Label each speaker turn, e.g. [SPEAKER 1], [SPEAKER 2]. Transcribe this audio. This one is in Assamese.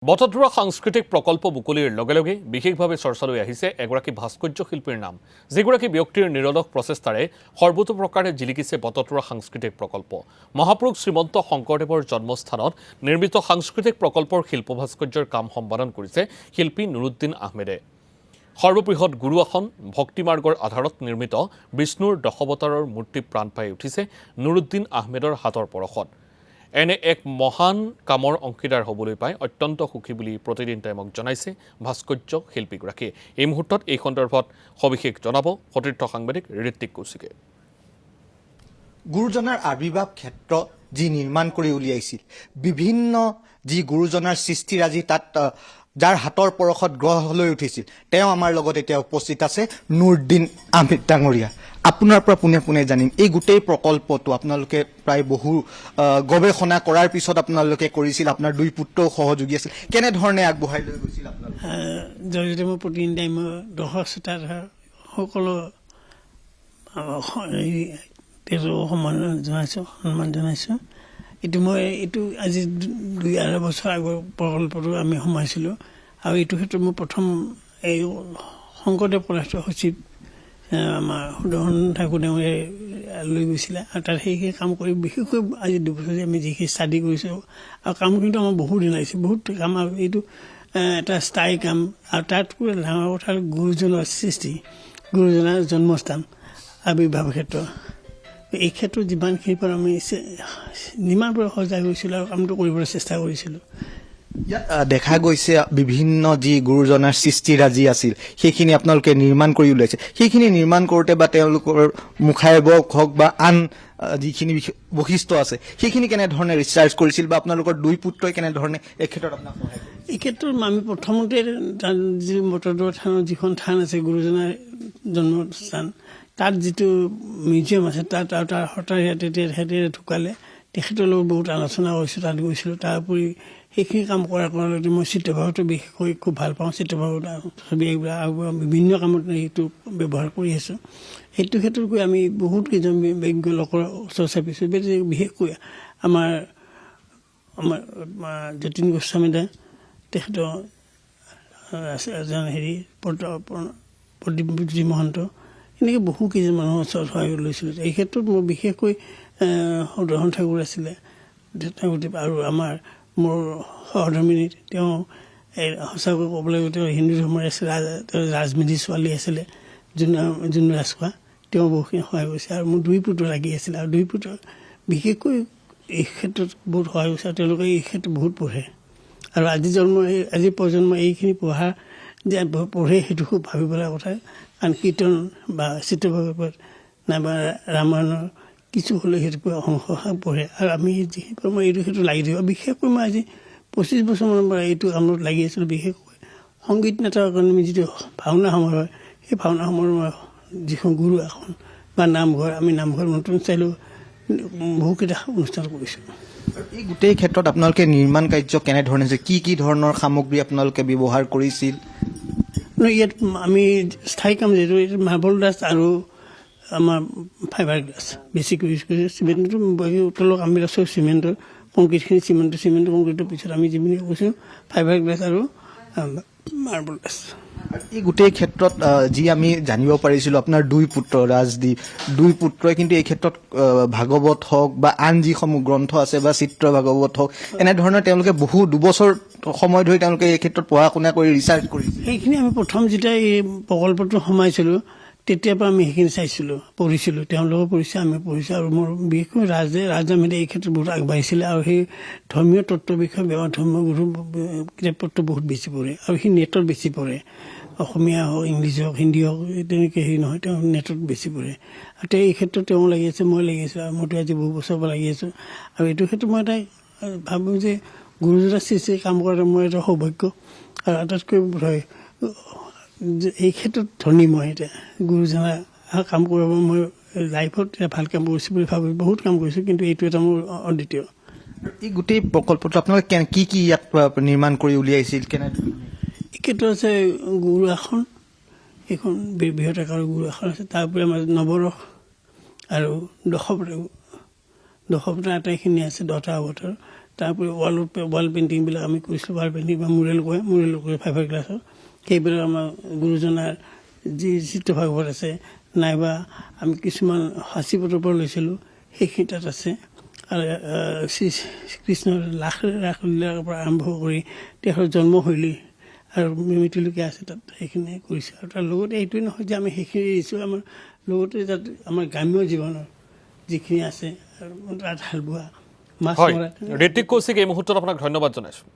[SPEAKER 1] বটদ্ৰৱা সাংস্কৃতিক প্ৰকল্প মুকলিৰ লগে লগে বিশেষভাৱে চৰ্চালৈ আহিছে এগৰাকী ভাস্কৰ্য শিল্পীৰ নাম, যিগৰাকী ব্যক্তিৰ নিৰলস প্ৰচেষ্টাৰে সৰ্বতোপ্ৰকাৰে জিলিকিছে বটদ্ৰৱা সাংস্কৃতিক প্ৰকল্প। মহাপুৰুষ শ্ৰীমন্ত শংকৰদেৱৰ জন্মস্থানত নিৰ্মিত সাংস্কৃতিক প্ৰকল্পৰ শিল্প ভাস্কৰ্যৰ কাম সম্পাদন কৰিছে শিল্পী নুৰুদ্দিন আহমেদে। সৰ্ববৃহৎ গুৰু আসন ভক্তিমাৰ্গৰ আধাৰত নিৰ্মিত বিষ্ণুৰ দশাৱতাৰৰ মূৰ্তি প্ৰাণ পাই উঠিছে নুৰুদ্দিন আহমেদৰ হাতৰ পৰশত। এনে এক মহান কামৰ অংশীদাৰ হ'বলৈ পাই অত্যন্ত সুখী বুলি প্ৰতিদিন টাইমক জনাইছে ভাস্কৰ্য শিল্পীগৰাকীয়ে। এই মুহূৰ্তত এই সন্দৰ্ভত সবিশেষ জনাব সতীৰ্থ সাংবাদিক ঋত্বিক কৌশিকে।
[SPEAKER 2] গুৰুজনাৰ আবিৰ্ভাৱ ক্ষেত্ৰ যি নিৰ্মাণ কৰি উলিয়াইছিল, বিভিন্ন যি গুৰুজনাৰ সৃষ্টিৰাজি তাত যাৰ হাতৰ পৰশত গ্ৰহ লৈ উঠিছিল, তেওঁ আমাৰ লগত এতিয়া উপস্থিত আছে নুৰুদ্দিন আহমেদ ডাঙৰীয়া। আপোনাৰ পৰা পোনে পোনে জানিম, এই গোটেই প্ৰকল্পটো আপোনালোকে প্ৰায় বহু গৱেষণা কৰাৰ পিছত আপোনালোকে কৰিছিল, আপোনাৰ দুই পুত্ৰও সহযোগী আছিল, কেনেধৰণে আগবঢ়াই লৈ গৈছিল আপোনালোকে?
[SPEAKER 3] জৰিয়তে মই প্ৰতিদিন টাইমৰ দশতাৰ সকলো সন্মান জনাইছোঁ। এইটো আজি 2-2.5 বছৰ আগৰ প্ৰকল্পটো আমি সোমাইছিলোঁ, আৰু এইটো ক্ষেত্ৰত মই প্ৰথম এই শংকৰদেৱ কলেজৰ সচিব আমাৰ সুদৰ্শন ঠাকুৰ ডাঙৰীয়াই লৈ গৈছিলে, আৰু তাত সেইখিনি কাম কৰি বিশেষকৈ আজি 2 বছৰ আমি যিখিনি ষ্টাডি কৰিছোঁ, আৰু কাম কিন্তু আমাৰ বহুত দিন লাগিছে, বহুত কাম। আৰু এইটো এটা স্থায়ী কাম, আৰু তাতকৈ ডাঙৰ কথা হ'ল গুৰুজনাৰ সৃষ্টি, গুৰুজনাৰ জন্মস্থান, আবিৰ্ভাৱ ক্ষেত্ৰ। এই ক্ষেত্ৰত যিমানখিনি পৰা আমি যিমান পৰা সজাগ হৈছিলোঁ আৰু কামটো কৰিবলৈ চেষ্টা কৰিছিলোঁ।
[SPEAKER 2] দেখা গৈছে বিভিন্ন যি গুৰুজনাৰ সৃষ্টিৰাজি আছিল সেইখিনি আপোনালোকে নিৰ্মাণ কৰি উলিয়াইছে। সেইখিনি নিৰ্মাণ কৰোঁতে বা তেওঁলোকৰ মুখাৱয়ব হওক বা আন যিখিনি বৈশিষ্ট্য আছে সেইখিনি কেনেধৰণে ৰিচাৰ্চ কৰিছিল, বা আপোনালোকৰ দুই পুত্ৰই কেনেধৰণে এই ক্ষেত্ৰত আপোনাক সহায় কৰিছিল?
[SPEAKER 3] এই ক্ষেত্ৰত আমি প্ৰথমতে তাত যি বটদ্ৰৱা থানত যিখন থান আছে গুৰুজনাৰ জন্মস্থান, তাত যিটো মিউজিয়াম আছে তাত, আৰু তাৰ সত্ৰাধিকাৰে ঢুকালে, তেখেতৰ লগত বহুত আলোচনা কৰিছোঁ, তাত গৈছিলোঁ। তাৰ উপৰি সেইখিনি কাম কৰাৰ কাৰণে মই চিত্ৰভাৱটো বিশেষকৈ খুব ভাল পাওঁ। চিত্ৰভাৱত ছবি এইবিলাক আৰু বিভিন্ন কামত সেইটো ব্যৱহাৰ কৰি আছোঁ। সেইটো ক্ষেত্ৰত গৈ আমি বহুত কেইজন বিজ্ঞ লোকৰ ওচৰ চাপিছোঁ। বিশেষকৈ আমাৰ যতীন গোস্বামীদা, তেখেতৰ এজন প্ৰদীপজ্যোতি মহন্ত, এনেকৈ বহু কেইজন মানুহৰ ওচৰত সহায় লৈছিলোঁ। এই ক্ষেত্ৰত মই বিশেষকৈ সুদৰ্শন ঠাকুৰ আছিলে, আৰু মোৰ সহধৰ্মিনী, তেওঁ সঁচাকৈ ক'বলৈ গ'লে তেওঁ হিন্দু ধৰ্মৰ আছিলে, তেওঁ ৰাজমেধি ছোৱালী আছিলে, যোন ৰাজখোৱা, তেওঁ বহুখিনি সহায় কৰিছে। আৰু মোৰ 2 পুত্ৰ লাগি আছিলে, আৰু 2 পুত্ৰ বিশেষকৈ এই ক্ষেত্ৰত বহুত সহায় কৰিছে, আৰু তেওঁলোকে এই ক্ষেত্ৰত বহুত পঢ়ে। আৰু আজি প্ৰজন্ম এইখিনি পঢ়ে সেইটো খুব ভাবিবলগা কথা। কাৰণ কীৰ্তন বা চিত্ৰভাৱত নাইবা ৰামায়ণৰ কিছু হ'লে সেইটো অংশ পঢ়ে, আৰু আমি যিহেতু মই এইটো ক্ষেত্ৰত লাগি দিওঁ। বিশেষকৈ মই আজি 25 বছৰমানৰ পৰা এইটো কামত লাগি আছিলোঁ। বিশেষকৈ সংগীত নাটকৰ কাৰণে যিটো ভাওনা সমাৰোহ হয়, সেই ভাওনা সমাৰোহৰ যিখন গুৰু আসন বা নামঘৰ, আমি নামঘৰ নতুন ষ্টাইলৰ বহুকেইটা অনুষ্ঠান কৰিছোঁ।
[SPEAKER 2] এই গোটেই ক্ষেত্ৰত আপোনালোকে নিৰ্মাণ কাৰ্য কেনেধৰণে হৈছে, কি ধৰণৰ সামগ্ৰী আপোনালোকে ব্যৱহাৰ কৰিছিল?
[SPEAKER 3] ইয়াত আমি স্থায়ী কাম যিহেতু মাৰ্বল ডাষ্ট আৰু আমাৰ ফাইবাৰ গ্লাছ বেছিকৈ ইউজ কৰিছোঁ। চিমেণ্টটো তলৰ কামবিলাক চব চিমেণ্টৰ, কংক্ৰিটখিনি চিমেণ্টৰ কংক্ৰিটৰ পিছত আমি যিবিলাক কৈছোঁ ফাইবাৰ গ্লাছ আৰু মাৰ্বল ডাষ্ট।
[SPEAKER 2] এই গোটেই ক্ষেত্ৰত যি আমি জানিব পাৰিছিলোঁ, আপোনাৰ 2 পুত্ৰ ৰাজদ্বীপ, 2 পুত্ৰই কিন্তু এই ক্ষেত্ৰত ভাগৱত হওক বা আন যিসমূহ গ্ৰন্থ আছে বা চিত্ৰ ভাগৱত হওক, এনেধৰণৰ তেওঁলোকে 2 বছৰ সময় ধৰি তেওঁলোকে এই ক্ষেত্ৰত পঢ়া শুনা কৰি ৰিচাৰ্চ কৰিছিল।
[SPEAKER 3] সেইখিনি আমি প্ৰথম যেতিয়া এই প্ৰকল্পটো সোমাইছিলোঁ তেতিয়াৰ পৰা আমি সেইখিনি চাইছিলোঁ, পঢ়িছিলোঁ, তেওঁলোকেও পঢ়িছে, আমি পঢ়িছোঁ। আৰু মোৰ বিশেষকৈ ৰাজআহমেদে এই ক্ষেত্ৰত বহুত আগবাঢ়িছিলে, আৰু সেই ধৰ্মীয় তত্ত্বৰ বিষয়ে ধৰ্মীয় গুৰু কিতাপ পত্ৰ বহুত বেছি পঢ়ে, আৰু সি নেটত বেছি পঢ়ে। অসমীয়া হওক, ইংলিছ হওক, হিন্দী হওক, তেনেকৈ হেৰি নহয়, তেওঁ নেটত বেছি পঢ়ে। আৰু তেওঁ এই ক্ষেত্ৰত তেওঁ লাগি আছে, মই লাগি আছোঁ, আৰু মইতো আজি বহু বছৰৰ পৰা লাগি আছোঁ। আৰু এইটো ক্ষেত্ৰত মই এটা ভাবোঁ যে গুৰুজনাৰ সৃষ্টি কাম কৰাটো মই এটা সৌভাগ্য, আৰু আটাইতকৈ হয় এই ক্ষেত্ৰত ধনী মই এতিয়া গুৰুজনাৰ কাম কৰিব। মই লাইফত এতিয়া ভাল কাম কৰিছোঁ বুলি ভাবোঁ, বহুত কাম কৰিছোঁ, কিন্তু এইটো এটা মোৰ অদ্বিতীয়।
[SPEAKER 2] এই গোটেই প্ৰকল্পটো আপোনালোকে কি ইয়াত নিৰ্মাণ কৰি উলিয়াইছিল, কেনেধৰণে?
[SPEAKER 3] এই ক্ষেত্ৰত আছে গুৰু আসন, এইখন বৃহৎ আকাৰৰ গুৰু আসন আছে। তাৰ উপৰি আমাৰ নৱৰস আৰু দশৱতাৰ আটাইখিনি আছে, 10টা অৱতাৰ। তাৰোপৰি ৱাল পেইণ্টিংবিলাক আমি কৰিছিলোঁ, ৱাল পেইণ্টিং বা মুৰেল কৰে ফাইভাৰ গ্লাছৰ, সেইবিলাক আমাৰ গুৰুজনাৰ যি চিত্ৰভাগৱত আছে, নাইবা আমি কিছুমান সাঁচিপটৰ পৰা লৈছিলোঁ, সেইখিনি তাত আছে। আৰু শ্ৰীকৃষ্ণৰ ৰাসলীলাৰ পৰা আৰম্ভ কৰি তেখেতৰ জন্মশৈলী আৰু মৃত্যুলৈকে আছে তাত, সেইখিনি কৰিছে। আৰু তাৰ লগতে এইটোৱে নহয় যে আমি সেইখিনি এৰিছোঁ, আমাৰ লগতে তাত আমাৰ গ্ৰাম্য জীৱনৰ যিখিনি আছে, আৰু তাত হাল বোৱা, মাছ
[SPEAKER 1] হয়,
[SPEAKER 3] মৰা।
[SPEAKER 1] ঋত্বিক কৌশিক, এই মুহূৰ্তত আপোনাক ধন্যবাদ জনাইছোঁ।